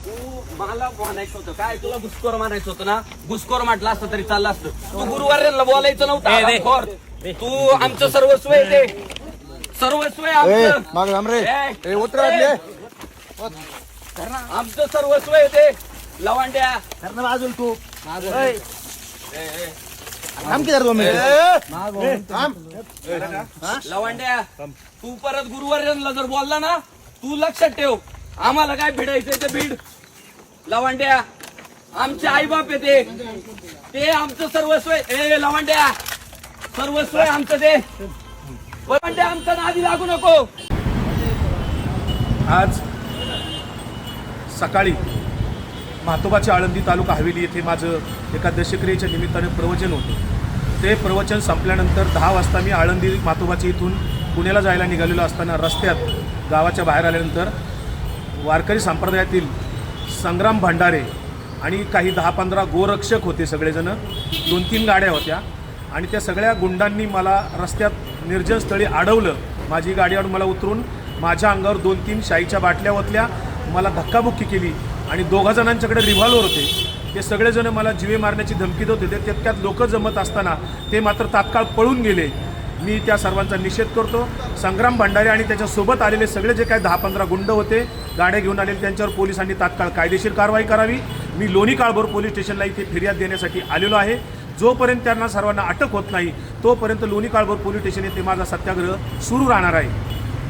तू मला म्हणायचं होतं काय, तुला घुसखोर म्हणायचं होतं ना, घुसखोर म्हटलं असतं तरी चाललं असतं. तू गुरुवार्यांना बोलायचं नव्हतं. तू आमचं सर्वस्व आहे, ते सर्वस्व आहे आमचं. आमचं सर्वस्व आहे ते. लवांड्या बाजूल तू लवांड्या, तू परत गुरुवार्यांना जर बोलला ना, तू लक्षात ठेव, आम्हाला काय भिडायचंय ते भीड. लवांड्या आमचे आईबाप आहे ते आमचं सर्वस्व आहे. ए लवांड्या, सर्वस्व आहे आमचं ते. लवांड्या आमचं नादी लागू नको. आज सकाळी म्हातोबाची आळंदी तालुका हवेली येथे माझं एका दशक्रियेच्या निमित्ताने प्रवचन होतं. ते प्रवचन संपल्यानंतर 10 वाजता मी आळंदी म्हातोबाची इथून पुण्याला जायला निघालेलो असताना रस्त्यात गावाच्या बाहेर आल्यानंतर वारकरी संप्रदायातील संग्राम भंडारे आणि काही 10-15 गोरक्षक होते. सगळेजण 2-3 गाड्या होत्या आणि त्या सगळ्या गुंडांनी मला रस्त्यात निर्जन स्थळी अडवलं. माझी गाडी आणून मला उतरून माझ्या अंगावर 2-3 शाईच्या बाटल्या ओतल्या, मला धक्काबुक्की केली आणि 2 जणांच्याकडे रिव्हॉल्वर होते. ते सगळेजण मला जीवे मारण्याची धमकी देत होते. तितक्यात लोक जमत असताना ते मात्र तात्काळ पळून गेले. मी त्या सर्वांचा निषेध करतो. संग्राम भंडारे आणि त्याच्यासोबत आलेले सगळे जे काही 10-15 गुंड होते, गाड्या घेऊन आलेले, त्यांच्यावर पोलिसांनी तात्काळ कायदेशीर कारवाई करावी. मी लोणी काळभोर पोलीस स्टेशनला इथे फिर्याद देण्यासाठी आलेलो आहे. जोपर्यंत त्यांना सर्वांना अटक होत नाही तोपर्यंत लोणी काळभोर पोलीस स्टेशन येथे माझा सत्याग्रह सुरू राहणार आहे.